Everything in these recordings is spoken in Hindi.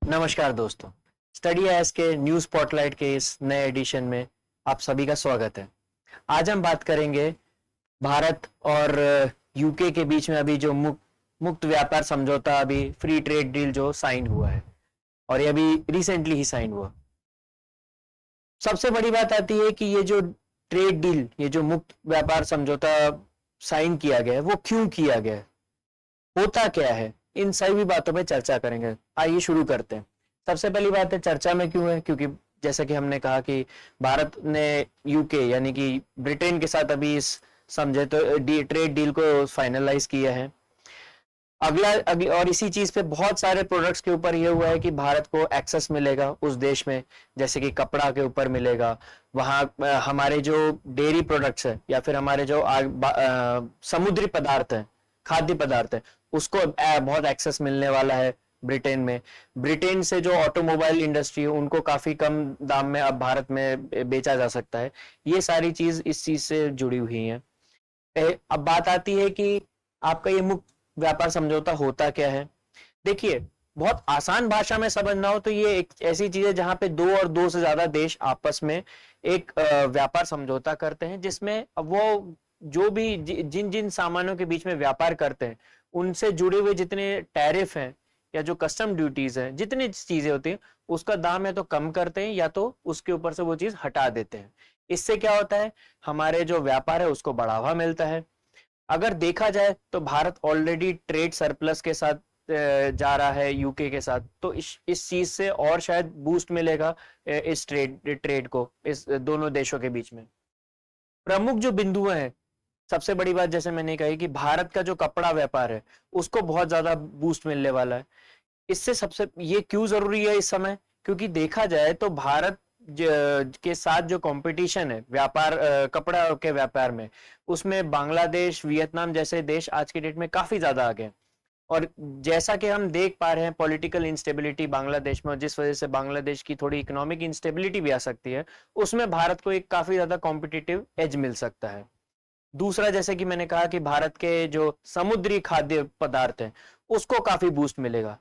नमस्कार दोस्तों, स्टडी एस के न्यूज स्पॉटलाइट के इस नए एडिशन में आप सभी का स्वागत है। आज हम बात करेंगे भारत और यूके के बीच में अभी जो मुक्त व्यापार समझौता, अभी फ्री ट्रेड डील जो साइन हुआ है और ये अभी रिसेंटली ही साइन हुआ। सबसे बड़ी बात आती है कि ये जो ट्रेड डील, ये जो मुक्त व्यापार समझौता साइन किया गया है, वो क्यों किया गया है, होता क्या है, इन सभी बातों पे चर्चा करेंगे। आइए शुरू करते हैं। सबसे पहली बात है, चर्चा में क्यों है, क्योंकि जैसा कि हमने कहा कि भारत ने यूके यानी कि ब्रिटेन के साथ अभी इस समझौते ट्रेड डील को फाइनलाइज किया है। अगला और इसी चीज पे बहुत सारे प्रोडक्ट्स के ऊपर ये हुआ है कि भारत को एक्सेस मिलेगा उस देश में, जैसे कि कपड़ा के ऊपर मिलेगा, वहां हमारे जो डेयरी प्रोडक्ट्स है या फिर हमारे जो समुद्री पदार्थ है, खाद्य पदार्थ है, उसको बहुत एक्सेस मिलने वाला है ब्रिटेन में। ब्रिटेन से जो ऑटोमोबाइल इंडस्ट्री है उनको काफी कम दाम में अब भारत में बेचा जा सकता है। ये सारी चीज इस चीज से जुड़ी हुई है। अब बात आती है कि आपका ये मुक्त व्यापार समझौता होता क्या है। देखिए, बहुत आसान भाषा में समझना हो तो ये एक ऐसी चीज है जहां पे दो और दो से ज्यादा देश आपस में एक व्यापार समझौता करते हैं, जिसमें वो जो भी जिन जिन सामानों के बीच में व्यापार करते हैं उनसे जुड़े हुए जितने टैरिफ हैं या जो कस्टम ड्यूटीज हैं, जितनी चीजें होती हैं, उसका दाम या तो कम करते हैं या तो उसके ऊपर से वो चीज हटा देते हैं। इससे क्या होता है, हमारे जो व्यापार है उसको बढ़ावा मिलता है। अगर देखा जाए तो भारत ऑलरेडी ट्रेड सरप्लस के साथ जा रहा है यूके के साथ, तो इस चीज से और शायद बूस्ट मिलेगा इस ट्रेड को इस दोनों देशों के बीच में। प्रमुख जो बिंदु हैं, सबसे बड़ी बात जैसे मैंने कही कि भारत का जो कपड़ा व्यापार है उसको बहुत ज्यादा बूस्ट मिलने वाला है। इससे सबसे ये क्यों जरूरी है इस समय, क्योंकि देखा जाए तो भारत के साथ जो कंपटीशन है व्यापार कपड़ा के व्यापार में, उसमें बांग्लादेश, वियतनाम जैसे देश आज के डेट में काफी ज्यादा आगे हैं। और जैसा कि हम देख पा रहे हैं, पॉलिटिकल इंस्टेबिलिटी बांग्लादेश में, जिस वजह से बांग्लादेश की थोड़ी इकोनॉमिक इंस्टेबिलिटी भी आ सकती है, उसमें भारत को एक काफी ज्यादा कॉम्पिटिटिव एज मिल सकता है। दूसरा, जैसे कि मैंने कहा कि भारत के जो समुद्री खाद्य पदार्थ हैं उसको काफी बूस्ट मिलेगा,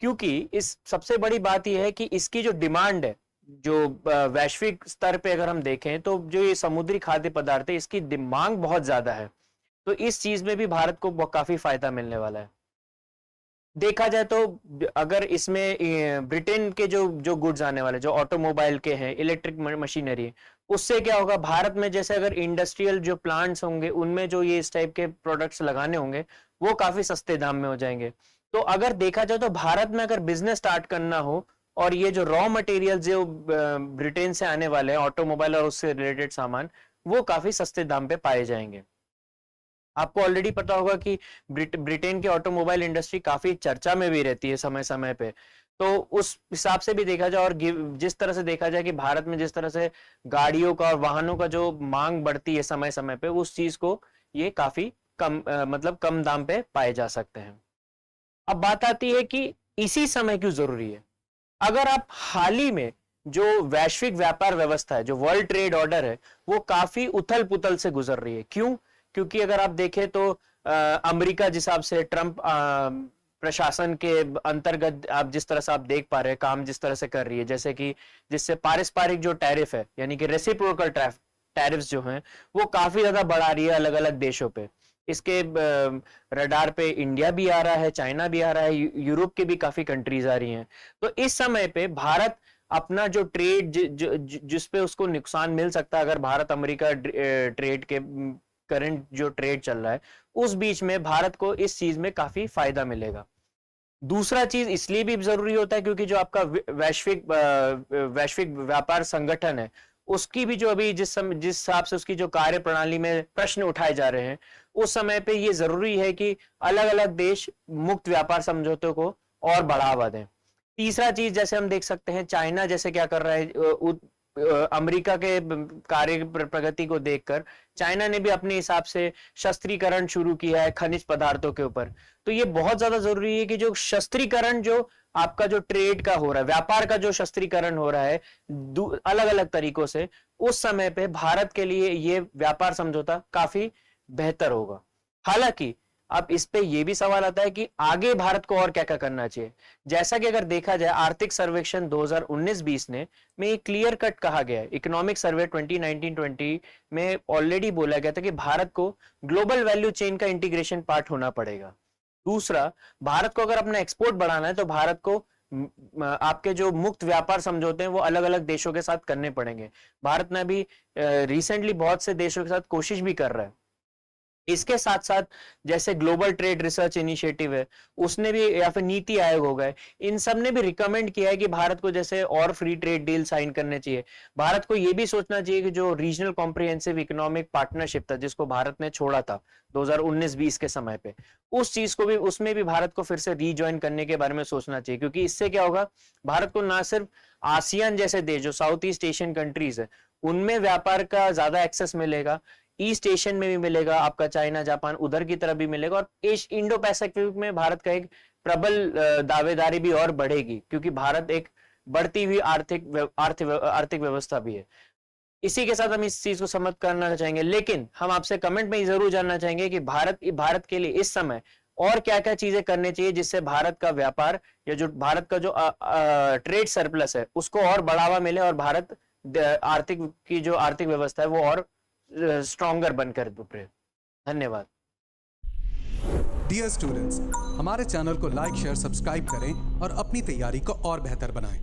क्योंकि इस सबसे बड़ी बात यह है कि इसकी जो डिमांड है, जो वैश्विक स्तर पे अगर हम देखें तो जो ये समुद्री खाद्य पदार्थ है इसकी मांग बहुत ज्यादा है। तो इस चीज में भी भारत को काफी फायदा मिलने वाला है। देखा जाए तो अगर इसमें ब्रिटेन के जो जो गुड्स आने वाले, जो ऑटोमोबाइल के हैं, इलेक्ट्रिक मशीनरी, उससे क्या होगा, भारत में जैसे अगर इंडस्ट्रियल जो प्लांट्स होंगे उनमें जो ये इस टाइप के प्रोडक्ट्स लगाने होंगे वो काफी सस्ते दाम में हो जाएंगे। तो अगर देखा जाए तो भारत में अगर बिजनेस स्टार्ट करना हो और ये जो रॉ मटेरियल जो ब्रिटेन से आने वाले हैं, ऑटोमोबाइल और उससे रिलेटेड सामान, वो काफी सस्ते दाम पे पाए जाएंगे। आपको ऑलरेडी पता होगा कि ब्रिटेन की ऑटोमोबाइल इंडस्ट्री काफी चर्चा में भी रहती है समय समय पे। तो उस हिसाब से भी देखा जाए और जिस तरह से देखा जाए कि भारत में जिस तरह से गाड़ियों का और वाहनों का जो मांग बढ़ती है समय समय पे, उस चीज को ये काफी कम मतलब कम दाम पे पाए जा सकते हैं। अब बात आती है कि इसी समय क्यों जरूरी है। अगर आप हाल ही में जो वैश्विक व्यापार व्यवस्था है, जो वर्ल्ड ट्रेड ऑर्डर है, वो काफी उथल पुथल से गुजर रही है। क्यों? क्योंकि अगर आप देखें तो अमेरिका जिस हिसाब से ट्रंप प्रशासन के अंतर्गत आप जिस तरह से आप देख पा रहे हैं काम जिस तरह से कर रही है, जैसे कि जिससे पारस्परिक जो टैरिफ है यानी कि रेसिप्रोकल टैरिफ्स जो हैं वो काफी ज्यादा बढ़ा रही है अलग अलग देशों पे। इसके रडार पे इंडिया भी आ रहा है, चाइना भी आ रहा है, यूरोप के भी काफी कंट्रीज आ रही हैं। तो इस समय पे भारत अपना जो ट्रेड जिस पे उसको नुकसान मिल सकता है, अगर भारत अमेरिका ट्रेड के करंट जो ट्रेड चल रहा है उस बीच में भारत को इस चीज में काफी फायदा मिलेगा। दूसरा चीज इसलिए भी जरूरी होता है क्योंकि जो आपका वैश्विक व्यापार संगठन है उसकी भी जो अभी जिस हिसाब से उसकी जो कार्य प्रणाली में प्रश्न उठाए जा रहे हैं, उस समय पे ये जरूरी है कि अलग अलग देश मुक्त व्यापार समझौतों को और बढ़ावा दें। तीसरा चीज, जैसे हम देख सकते हैं चाइना जैसे क्या कर रहा है, अमेरिका के कार्य प्रगति को देखकर चाइना ने भी अपने हिसाब से शस्त्रीकरण शुरू किया है खनिज पदार्थों के ऊपर। तो ये बहुत ज्यादा जरूरी है कि जो शस्त्रीकरण जो आपका जो ट्रेड का हो रहा है, व्यापार का जो शस्त्रीकरण हो रहा है अलग अलग तरीकों से, उस समय पे भारत के लिए ये व्यापार समझौता काफी बेहतर होगा। हालांकि अब इस पे ये भी सवाल आता है कि आगे भारत को और क्या क्या करना चाहिए। जैसा कि अगर देखा जाए आर्थिक सर्वेक्षण 2019-20 में एक क्लियर कट कहा गया है, इकोनॉमिक सर्वे 2019-20 में ऑलरेडी बोला गया था कि भारत को ग्लोबल वैल्यू चेन का इंटीग्रेशन पार्ट होना पड़ेगा। दूसरा, भारत को अगर अपना एक्सपोर्ट बढ़ाना है तो भारत को आपके जो मुक्त व्यापार समझौते हैं वो अलग अलग देशों के साथ करने पड़ेंगे। भारत ने अभी रिसेंटली बहुत से देशों के साथ कोशिश भी कर रहा है। इसके साथ साथ जैसे ग्लोबल ट्रेड रिसर्च इनिशिएटिव है, उसने भी, या फिर नीति आयोग हो गए, इन सब ने भी रिकमेंड किया है कि भारत को जैसे और फ्री ट्रेड डील साइन करने चाहिए। भारत को यह भी सोचना चाहिए कि जो रीजनल कॉम्प्रिहेंसिव इकोनॉमिक पार्टनरशिप था जिसको भारत ने छोड़ा था 2019-20 के समय पे, उस चीज को भी, उसमें भी भारत को फिर से रीज्वाइन करने के बारे में सोचना चाहिए, क्योंकि इससे क्या होगा, भारत को ना सिर्फ आसियान जैसे देश जो साउथ ईस्ट एशियन कंट्रीज है उनमें व्यापार का ज्यादा एक्सेस मिलेगा, ईस्ट एशियन में भी मिलेगा, आपका चाइना जापान उधर की तरफ भी मिलेगा, और इंडो पैसिफिक में भारत का एक प्रबल दावेदारी भी और बढ़ेगी, क्योंकि भारत एक बढ़ती हुई आर्थिक व्यवस्था भी है। इसी के साथ हम इस चीज को समझ करना चाहेंगे, लेकिन हम आपसे कमेंट में जरूर जानना चाहेंगे कि भारत के लिए इस समय और क्या क्या चीजें करनी चाहिए जिससे भारत का व्यापार या जो भारत का जो ट्रेड सरप्लस है उसको और बढ़ावा मिले और भारत आर्थिक व्यवस्था है वो और स्ट्रॉन्गर बनकर उभरे। धन्यवाद। डियर स्टूडेंट्स, हमारे चैनल को लाइक शेयर सब्सक्राइब करें और अपनी तैयारी को और बेहतर बनाएं।